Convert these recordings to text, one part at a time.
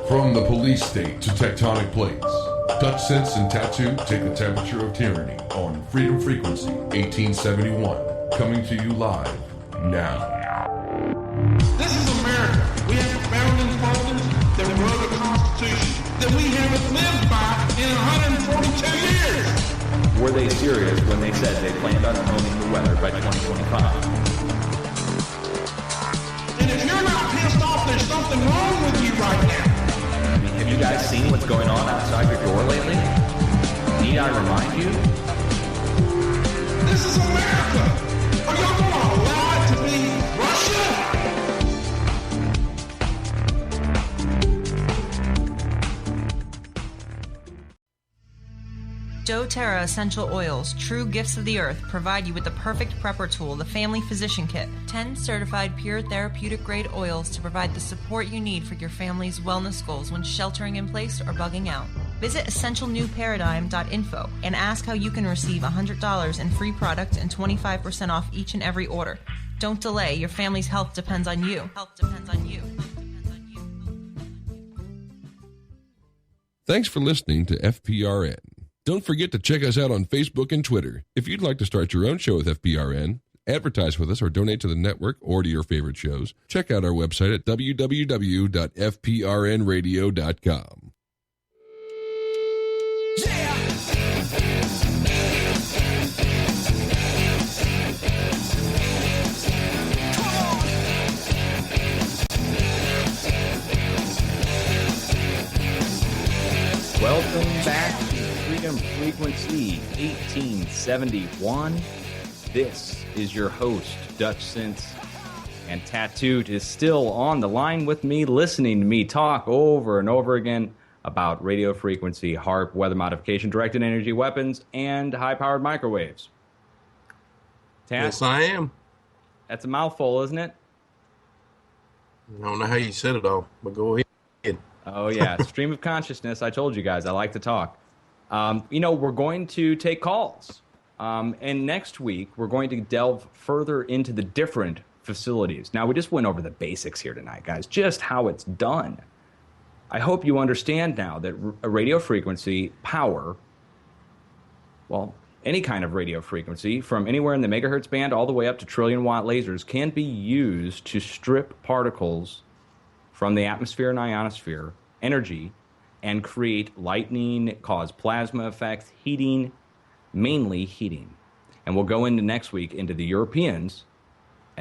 From the police state to tectonic plates, Dutch Sense and Tattoo take the temperature of tyranny on Freedom Frequency 1871, coming to you live now. This is America. We have founding fathers that wrote a constitution that we haven't lived by in 142 years. Were they serious when they said they planned on owning the weather by 2025? And if you're not pissed off, there's something wrong with you right now. Have you guys seen what's going on outside your door lately? Need I remind you? This is America. Are y'all going to allow it to be Russia? doTERRA Essential Oils, true gifts of the earth, provide you with the perfect prepper tool, the Family Physician Kit. 10 certified pure therapeutic grade oils to provide the support you need for your family's wellness goals when sheltering in place or bugging out. Visit essentialnewparadigm.info and ask how you can receive $100 in free product and 25% off each and every order. Don't delay. Your family's health depends on you. Health depends on you. Thanks for listening to FPRN. Don't forget to check us out on Facebook and Twitter. If you'd like to start your own show with FPRN, advertise with us, or donate to the network or to your favorite shows, check out our website at www.fprnradio.com. Yeah! Welcome back to Freedom Frequency 1871. This is your host, Dutch Sense, and Tattooed is still on the line with me, listening to me talk over and over again about radio frequency, HAARP, weather modification, directed energy weapons, and high-powered microwaves. Tat, Yes, I am. that's a mouthful, isn't it? I don't know how you said it all, but go ahead. Oh, yeah. Stream of consciousness. I told you guys, I like to talk. We're going to take calls. And next week, we're going to delve further into the different facilities. Now, we just went over the basics here tonight, guys, just how it's done. I hope you understand now that a radio frequency power, well, any kind of radio frequency, from anywhere in the megahertz band all the way up to trillion-watt lasers, can be used to strip particles from the atmosphere and ionosphere energy and create lightning, cause plasma effects, heating, mainly heating. And we'll go into next week into the Europeans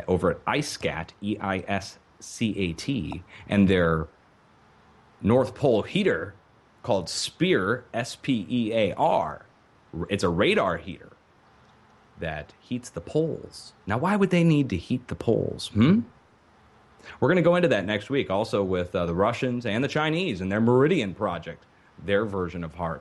over at ISCAT, E-I-S-C-A-T, and their North Pole heater called SPEAR, S-P-E-A-R. It's a radar heater that heats the poles. Now, why would they need to heat the poles? We're going to go into that next week, also with the Russians and the Chinese and their Meridian project, their version of HAARP.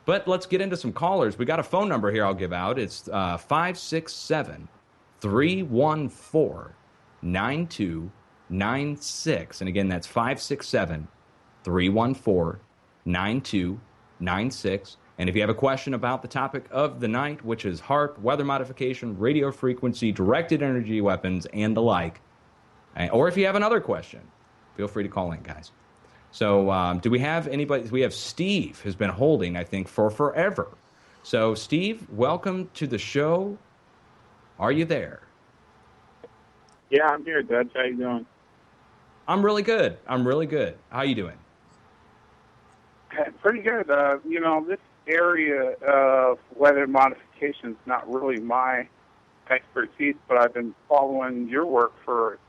But let's get into some callers. We got a phone number here I'll give out. It's 567-314-9296. And again, that's 567-314-9296. And if you have a question about the topic of the night, which is HAARP, weather modification, radio frequency, directed energy weapons, and the like, or if you have another question, feel free to call in, guys. So do we have anybody? We have Steve, who's been holding, I think, for forever. So, Steve, welcome to the show. Are you there? Yeah, I'm here, Dutch. How you doing? I'm really good. How you doing? Pretty good. This area of weather modification is not really my expertise, but I've been following your work for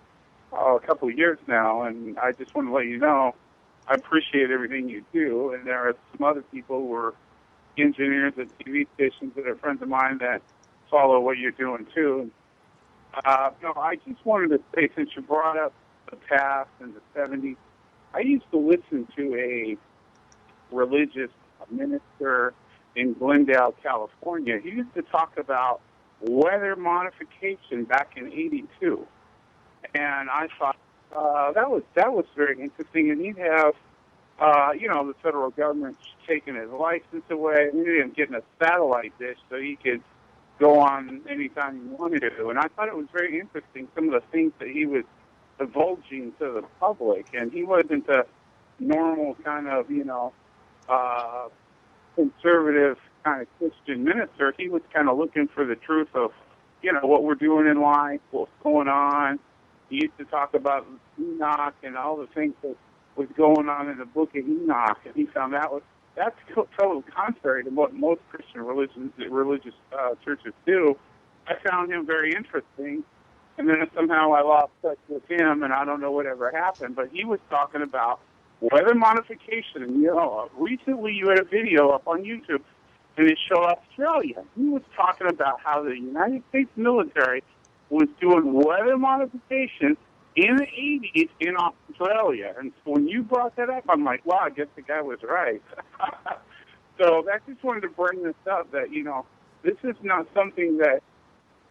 a couple of years now, and I just want to let you know I appreciate everything you do, and there are some other people who are engineers at TV stations that are friends of mine that follow what you're doing, too. I just wanted to say, since you brought up the past and the 70s, I used to listen to a religious minister in Glendale, California. He used to talk about weather modification back in '82. And I thought that was very interesting. And he'd have the federal government's taking his license away. We did him getting a satellite dish so he could go on anytime he wanted to. And I thought it was very interesting, some of the things that he was divulging to the public. And he wasn't a normal kind of, conservative kind of Christian minister. He was kind of looking for the truth of, what we're doing in life, what's going on. He used to talk about Enoch and all the things that was going on in the book of Enoch, and he found that's totally contrary to what most Christian religious churches do. I found him very interesting, and then somehow I lost touch with him, and I don't know whatever happened, but he was talking about weather modification. And, recently you had a video up on YouTube, and it showed Australia. He was talking about how the United States military was doing weather modification in the 80s in Australia. And so when you brought that up, I'm like, wow, I guess the guy was right. So I just wanted to bring this up that, this is not something that,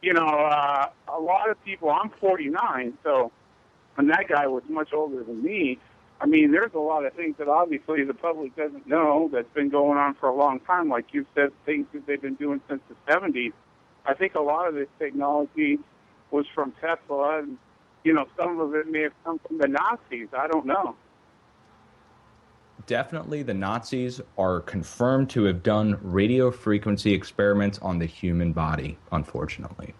a lot of people, I'm 49, so, and that guy was much older than me. I mean, there's a lot of things that obviously the public doesn't know that's been going on for a long time. Like you said, things that they've been doing since the 70s. I think a lot of this technology was from Tesla, and, some of it may have come from the Nazis. I don't know. Definitely the Nazis are confirmed to have done radio frequency experiments on the human body, unfortunately.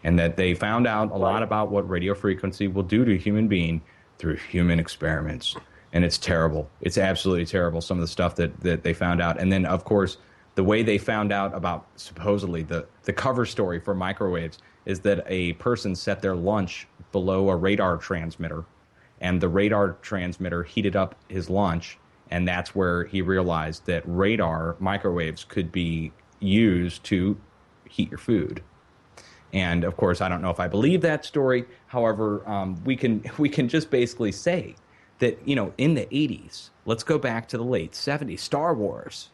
And that they found out a lot about what radio frequency will do to a human being through human experiments. And it's terrible. It's absolutely terrible, some of the stuff that they found out. And then, of course, the way they found out about supposedly the cover story for microwaves is that a person set their lunch below a radar transmitter, and the radar transmitter heated up his lunch, and that's where he realized that radar microwaves could be used to heat your food. And of course, I don't know if I believe that story. However, we can just basically say that, in the 80s, let's go back to the late 70s, Star Wars,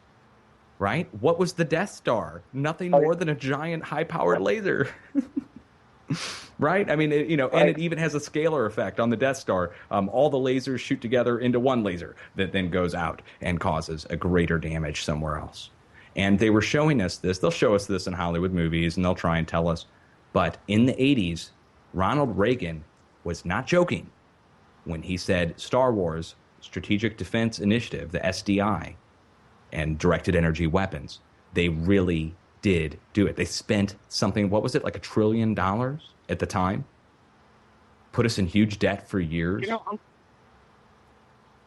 right? What was the Death Star? Nothing more than a giant high-powered laser. Right? I mean, and it even has a scalar effect on the Death Star. All the lasers shoot together into one laser that then goes out and causes a greater damage somewhere else. And they were showing us this. They'll show us this in Hollywood movies, and they'll try and tell us. But in the 80s, Ronald Reagan was not joking when he said Star Wars, Strategic Defense Initiative, the SDI, and directed energy weapons. They really did do it. They spent something, what was it, like $1 trillion at the time? Put us in huge debt for years.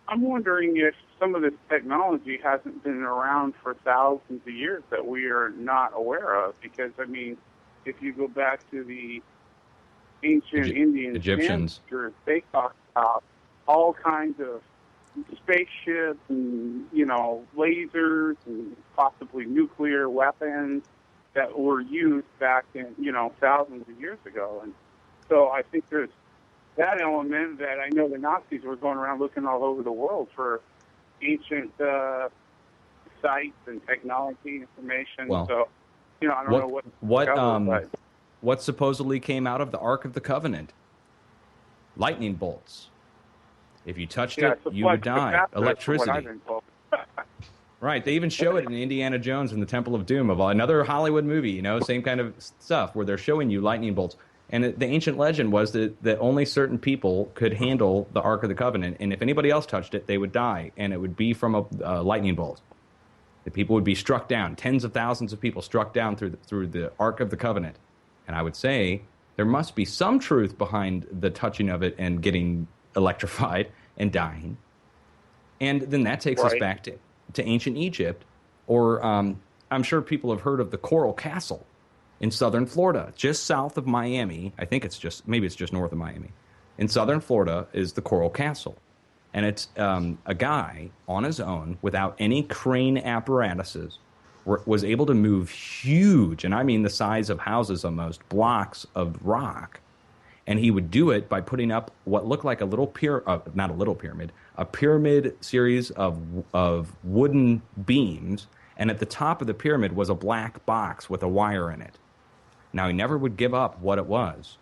I'm wondering if some of this technology hasn't been around for thousands of years that we are not aware of. Because, I mean, if you go back to the ancient Indian Egyptians, they talked about all kinds of spaceships and, lasers and possibly nuclear weapons that were used back in, thousands of years ago. And so I think there's that element that I know the Nazis were going around looking all over the world for ancient sites and technology information. Well, so, I don't know what supposedly came out of the Ark of the Covenant? Lightning bolts. If you touched it, you would die. Electricity. Right. They even show it in Indiana Jones and the Temple of Doom, of another Hollywood movie, same kind of stuff where they're showing you lightning bolts. And the ancient legend was that only certain people could handle the Ark of the Covenant, and if anybody else touched it, they would die, and it would be from a lightning bolt. The people would be struck down, tens of thousands of people struck down through the Ark of the Covenant. And I would say there must be some truth behind the touching of it and getting electrified and dying. And then that takes us back to ancient Egypt, or I'm sure people have heard of the Coral Castle in southern Florida, just south of Miami. I think maybe it's just north of Miami. In southern Florida is the Coral Castle. And it's a guy on his own, without any crane apparatuses, was able to move huge, and I mean the size of houses almost, blocks of rock. And he would do it by putting up what looked like a pyramid series of wooden beams, and at the top of the pyramid was a black box with a wire in it. Now, he never would give up what it was,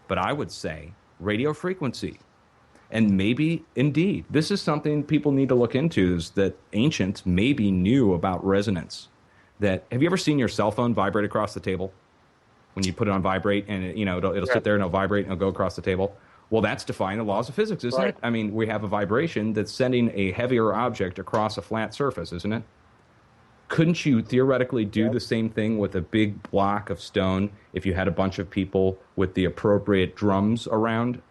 but I would say radio frequency. And maybe, indeed, this is something people need to look into, is that ancients maybe knew about resonance. That, have you ever seen your cell phone vibrate across the table? When you put it on vibrate and it'll sit there and it'll vibrate and it'll go across the table. Well, that's defying the laws of physics, isn't it? I mean, we have a vibration that's sending a heavier object across a flat surface, isn't it? Couldn't you theoretically do the same thing with a big block of stone if you had a bunch of people with the appropriate drums around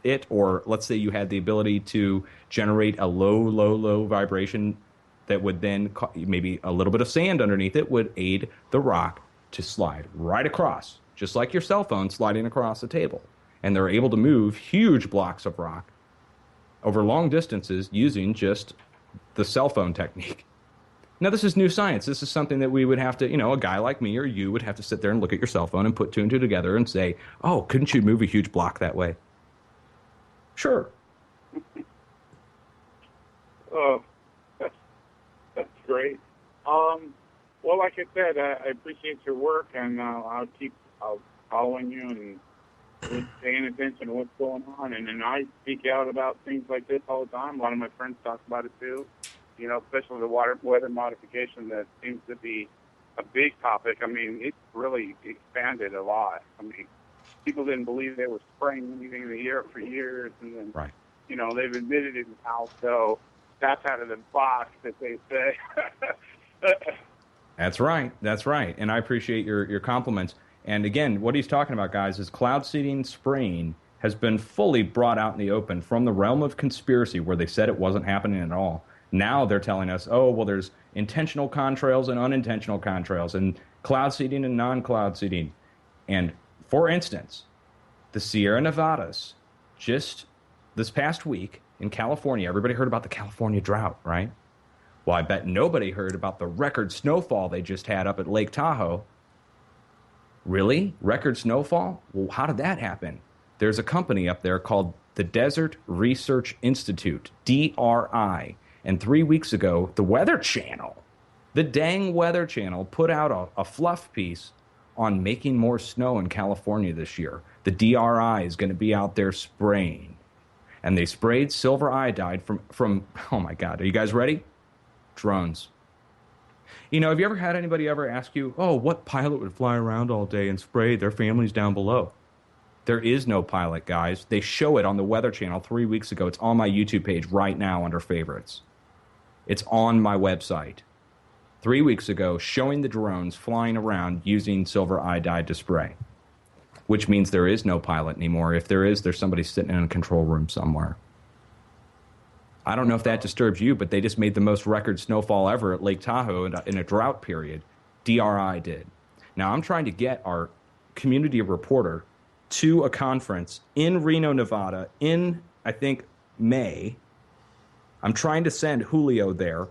it? Or let's say you had the ability to generate a low vibration that would then, maybe a little bit of sand underneath it would aid the rock to slide right across, just like your cell phone sliding across the table. And they're able to move huge blocks of rock over long distances using just the cell phone technique. Now, this is new science. This is something that we would have to, a guy like me or you would have to sit there and look at your cell phone and put two and two together and say, oh, couldn't you move a huge block that way? Sure. That's great. Well, like I said, I appreciate your work, and I'll keep following you and paying attention to what's going on. And then I speak out about things like this all the time. A lot of my friends talk about it too. Especially the weather modification that seems to be a big topic. I mean, it's really expanded a lot. I mean, people didn't believe they were spraying anything in the air for years, and then, they've admitted it now. So that's out of the box, that they say. That's right. And I appreciate your compliments. And again, what he's talking about, guys, is cloud seeding spraying has been fully brought out in the open from the realm of conspiracy, where they said it wasn't happening at all. Now they're telling us, oh, well, there's intentional contrails and unintentional contrails, and cloud seeding and non-cloud seeding. And, for instance, the Sierra Nevadas, just this past week in California, everybody heard about the California drought, right? Well, I bet nobody heard about the record snowfall they just had up at Lake Tahoe. Really? Record snowfall? Well, how did that happen? There's a company up there called the Desert Research Institute, DRI. And 3 weeks ago, the Weather Channel, the dang Weather Channel, put out a fluff piece on making more snow in California this year. The DRI is going to be out there spraying. And they sprayed silver iodide from oh my God, are you guys ready? Drones. Have you ever had anybody ever ask you, oh, what pilot would fly around all day and spray their families down below? There is no pilot, guys. They show it on the Weather Channel 3 weeks ago. It's on my YouTube page right now under favorites. It's on my website. 3 weeks ago, showing the drones flying around using silver iodide to spray, which means there is no pilot anymore. If there is, there's somebody sitting in a control room somewhere. I don't know if that disturbs you, but they just made the most record snowfall ever at Lake Tahoe in a drought period. DRI did. Now, I'm trying to get our community reporter to a conference in Reno, Nevada in, I think, May. I'm trying to send Julio there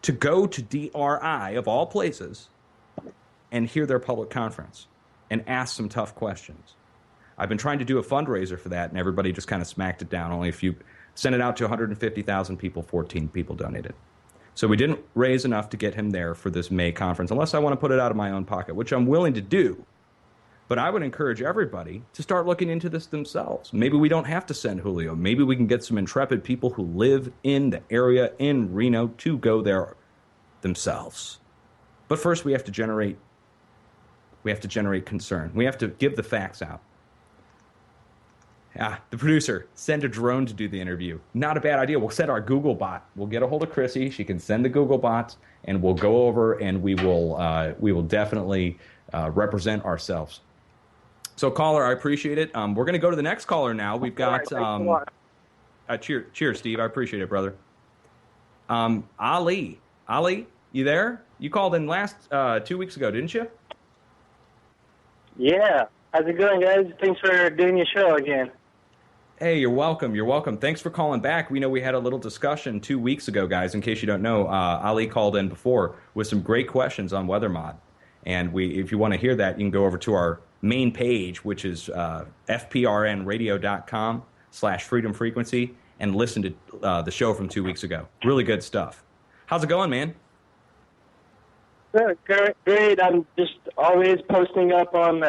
to go to DRI, of all places, and hear their public conference and ask some tough questions. I've been trying to do a fundraiser for that, and everybody just kind of smacked it down. Only a few, sent it out to 150,000 people, 14 people donated. So we didn't raise enough to get him there for this May conference, unless I want to put it out of my own pocket, which I'm willing to do. But I would encourage everybody to start looking into this themselves. Maybe we don't have to send Julio. Maybe we can get some intrepid people who live in the area in Reno to go there themselves. But first we have to generate concern. We have to give the facts out. The producer, send a drone to do the interview. Not a bad idea. We'll send our Google bot. We'll get a hold of Chrissy. She can send the Google bots, and we'll go over and we will definitely represent ourselves. So, caller, I appreciate it. We're going to go to the next caller now. We've got cheers, Steve. I appreciate it, brother. Ali, you there? You called in last 2 weeks ago, didn't you? Yeah. How's it going, guys? Thanks for doing your show again. Hey, you're welcome. Thanks for calling back. We know we had a little discussion 2 weeks ago, guys. In case you don't know, Ali called in before with some great questions on Weather Mod. And if you want to hear that, you can go over to our main page, which is fprnradio.com/freedom frequency, and listen to the show from 2 weeks ago. Really good stuff. How's it going, man? Great. I'm just always posting up on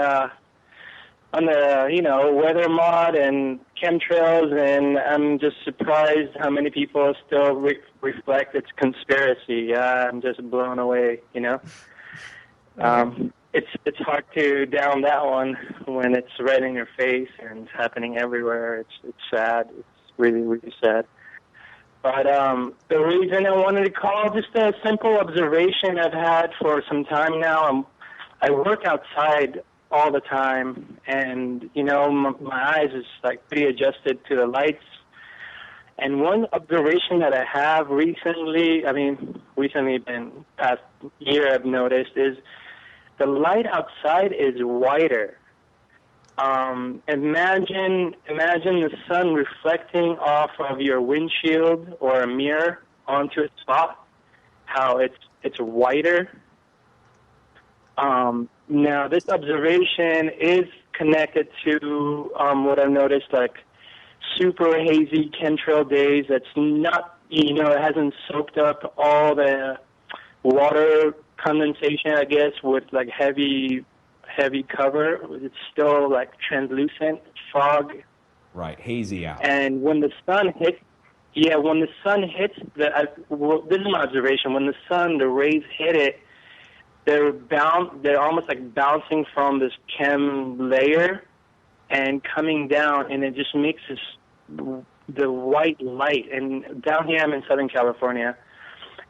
on the, weather mod and chemtrails, and I'm just surprised how many people still reflect it's conspiracy. I'm just blown away, It's hard to down that one when it's right in your face and it's happening everywhere. It's sad. It's really, really sad. But the reason I wanted to call, just a simple observation I've had for some time now. I work outside all the time, and my eyes is like pretty adjusted to the lights. And one observation that I have recently been past year I've noticed, is the light outside is whiter. Imagine the sun reflecting off of your windshield or a mirror onto a spot. How it's whiter. Now, this observation is connected to what I've noticed, like super hazy chemtrail days. That's not, it hasn't soaked up all the water condensation, I guess, with like heavy cover. It's still like translucent fog. Right, hazy out. And when the sun hits, this is my observation. When the rays hit it, they're almost like bouncing from this chem layer and coming down, and it just makes the white light. And down here, I'm in Southern California,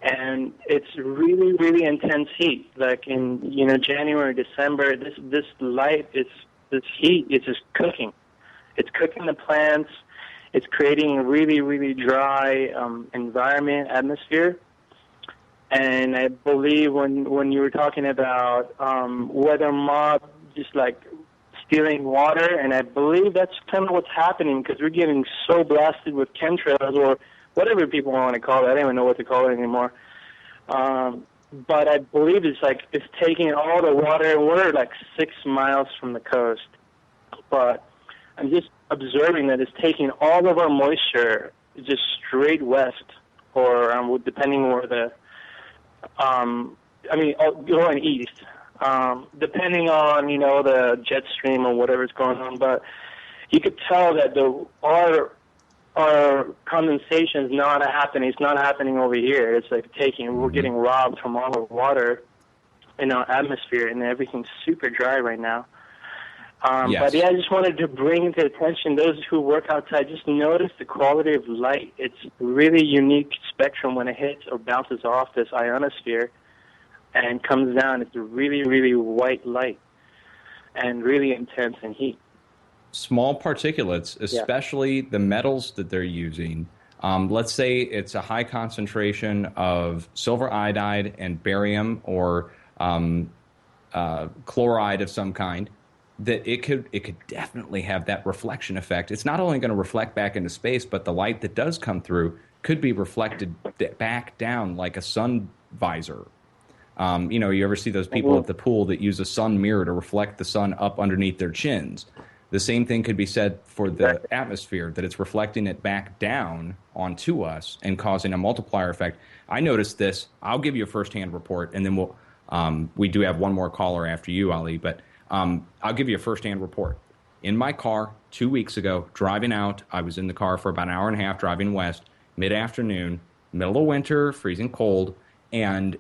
and it's really, really intense heat. Like in January, December, this light, this heat is just cooking. It's cooking the plants. It's creating a really, really dry environment, atmosphere. And I believe when you were talking about weather mob, just like stealing water, and I believe that's kind of what's happening, because we're getting so blasted with chemtrails, or whatever people want to call it. I don't even know what to call it anymore. But I believe it's taking all the water, and we're like 6 miles from the coast. But I'm just observing that it's taking all of our moisture just straight west, or depending where the going east, depending on, the jet stream or whatever's going on. But you could tell that our condensation is not happening. It's not happening over here. It's like we're getting robbed from all the water in our atmosphere, and everything's super dry right now. Yes. But yeah, I just wanted to bring to attention those who work outside, just notice the quality of light. It's really unique spectrum when it hits or bounces off this ionosphere and comes down. It's a really, really white light and really intense in heat. Small particulates, especially the metals that they're using. Let's say it's a high concentration of silver iodide and barium or chloride of some kind, that it could definitely have that reflection effect. It's not only going to reflect back into space, but the light that does come through could be reflected back down like a sun visor. You ever see those people at the pool that use a sun mirror to reflect the sun up underneath their chins? The same thing could be said for the atmosphere, that it's reflecting it back down onto us and causing a multiplier effect. I noticed this. I'll give you a firsthand report, and then we do have one more caller after you, Ali, but I'll give you a firsthand report. In my car 2 weeks ago, driving out, I was in the car for about an hour and a half driving west, mid-afternoon, middle of winter, freezing cold, and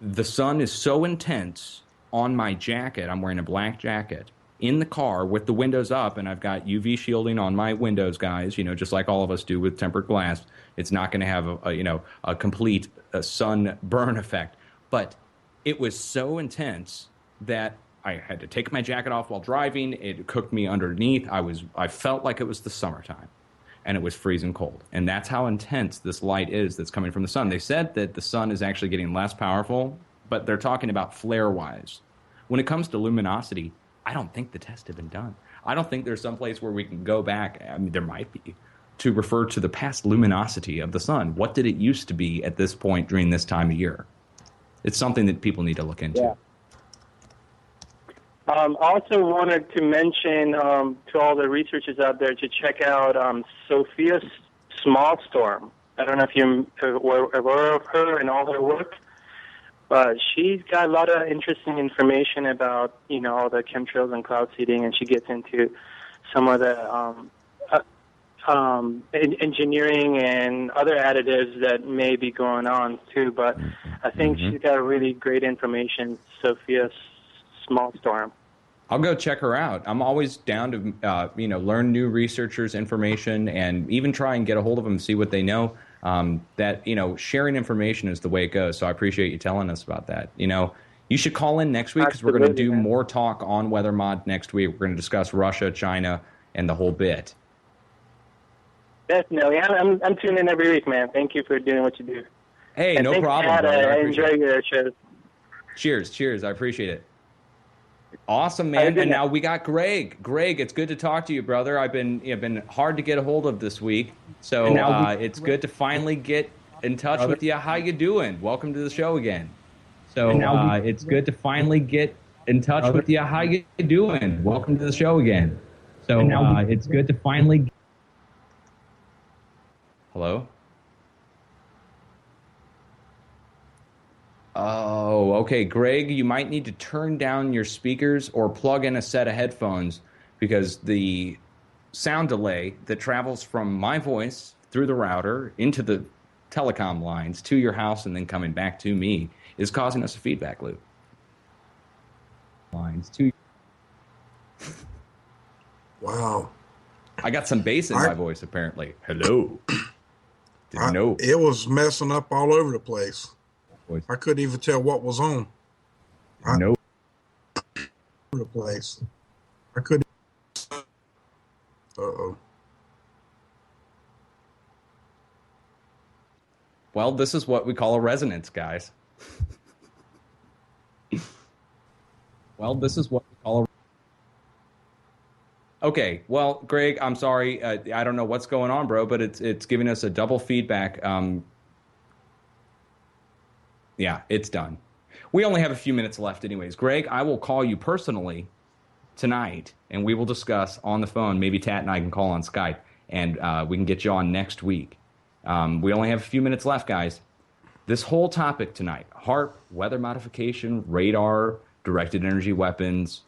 the sun is so intense on my jacket. I'm wearing a black jacket in the car with the windows up, and I've got UV shielding on my windows, guys, just like all of us do with tempered glass. It's not going to have a complete sun burn effect. But it was so intense that I had to take my jacket off while driving. It cooked me underneath. I felt like it was the summertime, and it was freezing cold. And that's how intense this light is that's coming from the sun. They said that the sun is actually getting less powerful, but they're talking about flare-wise. When it comes to luminosity, I don't think the tests have been done. I don't think there's some place where we can go back, I mean, there might be, to refer to the past luminosity of the sun. What did it used to be at this point during this time of year? It's something that people need to look into. Yeah. Also wanted to mention to all the researchers out there to check out Sophia's Small Storm. I don't know if you're aware of her and all her work. But she's got a lot of interesting information about, all the chemtrails and cloud seeding, and she gets into some of the engineering and other additives that may be going on too. But I think she's got really great information, Sophia Smallstorm. I'll go check her out. I'm always down to, learn new researchers' information and even try and get a hold of them, see what they know. Sharing information is the way it goes. So I appreciate you telling us about that. You should call in next week because we're going to do more talk on Weather Mod next week. We're going to discuss Russia, China, and the whole bit. Definitely. I'm tuning in every week, man. Thank you for doing what you do. Hey, and no problem. Brother. I enjoy your shows. Cheers. I appreciate it. Awesome, man. And now we got Greg. Greg, it's good to talk to you, brother. I've been hard to get a hold of this week, so it's good to finally get in touch with you. How you doing? Welcome to the show again. So it's good to finally get in touch with you. How you doing? Welcome to the show again. So it's good to finally. Hello. Oh, okay. Greg, you might need to turn down your speakers or plug in a set of headphones because the sound delay that travels from my voice through the router into the telecom lines to your house and then coming back to me is causing us a feedback loop. Wow. I got some bass in my voice, apparently. Hello. Didn't know. It was messing up all over the place. I couldn't even tell what was on. No. The place. I couldn't. Uh-oh. Well, this is what we call a resonance, guys. Okay, well, Greg, I'm sorry. I don't know what's going on, bro, but it's giving us a double feedback. Yeah, it's done. We only have a few minutes left anyways. Greg, I will call you personally tonight, and we will discuss on the phone. Maybe Tat and I can call on Skype, and we can get you on next week. We only have a few minutes left, guys. This whole topic tonight, HAARP, weather modification, radar, directed energy weapons,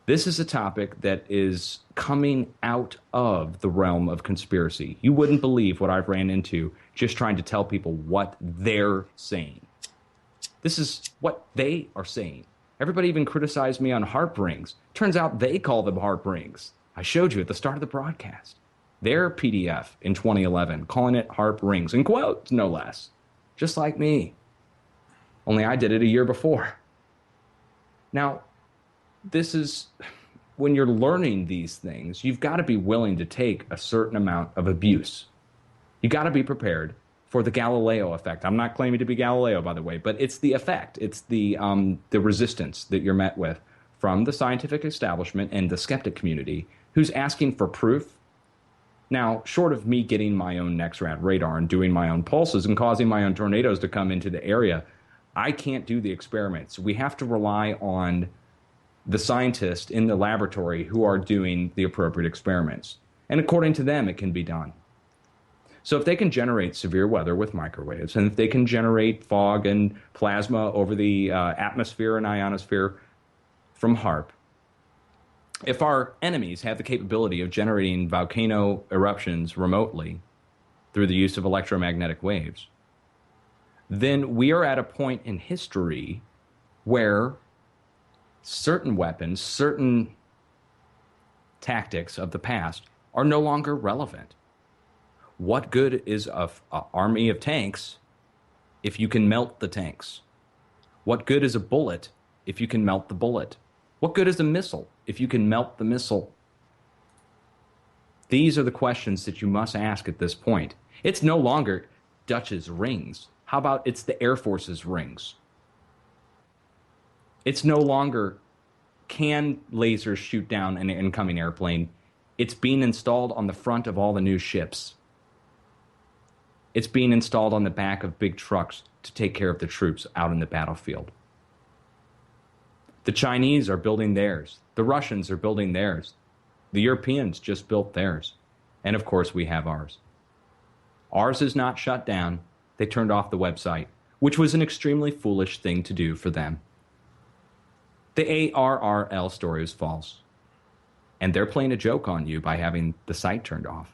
this is a topic that is coming out of the realm of conspiracy. You wouldn't believe what I've ran into just trying to tell people what they're saying. This is what they are saying. Everybody even criticized me on HAARP rings. Turns out they call them HAARP rings. I showed you at the start of the broadcast. Their PDF in 2011, calling it HAARP rings, in quotes, no less. Just like me. Only I did it a year before. Now, this is, when you're learning these things, you've got to be willing to take a certain amount of abuse. You got to be prepared for the Galileo effect. I'm not claiming to be Galileo, by the way, but it's the effect. It's the resistance that you're met with from the scientific establishment and the skeptic community who's asking for proof. Now, short of me getting my own NexRad radar and doing my own pulses and causing my own tornadoes to come into the area, I can't do the experiments. We have to rely on the scientists in the laboratory who are doing the appropriate experiments. And according to them, it can be done. So if they can generate severe weather with microwaves, and if they can generate fog and plasma over the atmosphere and ionosphere from HAARP, if our enemies have the capability of generating volcano eruptions remotely through the use of electromagnetic waves, then we are at a point in history where certain weapons, certain tactics of the past are no longer relevant. What good is an army of tanks if you can melt the tanks? What good is a bullet if you can melt the bullet? What good is a missile if you can melt the missile? These are the questions that you must ask at this point. It's no longer Dutch's rings. How about it's the Air Force's rings? It's no longer can lasers shoot down an incoming airplane. It's being installed on the front of all the new ships. It's being installed on the back of big trucks to take care of the troops out in the battlefield. The Chinese are building theirs. The Russians are building theirs. The Europeans just built theirs. And of course, we have ours. Ours is not shut down. They turned off the website. which was an extremely foolish thing to do for them. The ARRL story is false, and they're playing a joke on you by having the site turned off.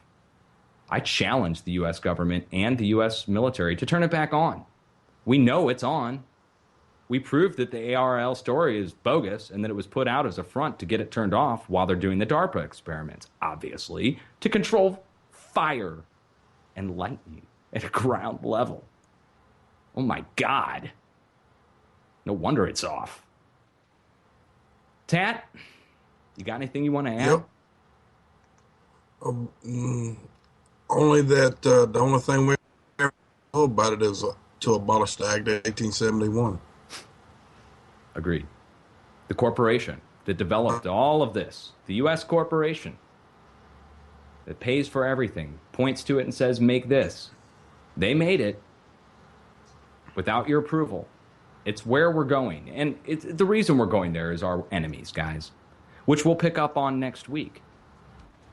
I challenge the U.S. government and the U.S. military to turn it back on. We know it's on. We proved that the ARRL story is bogus and that it was put out as a front to get it turned off while they're doing the DARPA experiments, obviously, to control fire and lightning at a ground level. Oh my God. No wonder it's off. Tat, you got anything you want to add? Yep. Only that the only thing we ever know about it is to abolish the Act of 1871. Agreed. The corporation that developed all of this, the U.S. corporation that pays for everything, points to it and says, make this. They made it without your approval. It's where we're going. And the reason we're going there is our enemies, guys, which we'll pick up on next week.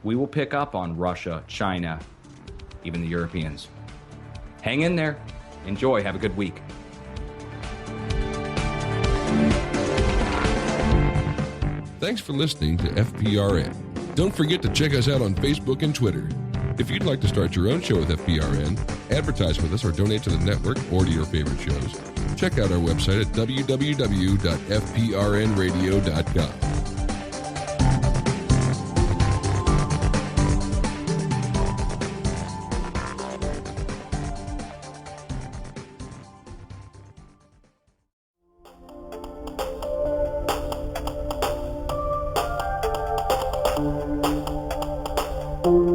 We will pick up on Russia, China, even the Europeans. Hang in there. Enjoy. Have a good week. Thanks for listening to FPRN. Don't forget to check us out on Facebook and Twitter. If you'd like to start your own show with FPRN, advertise with us, or donate to the network or to your favorite shows, check out our website at www.fprnradio.com. Thank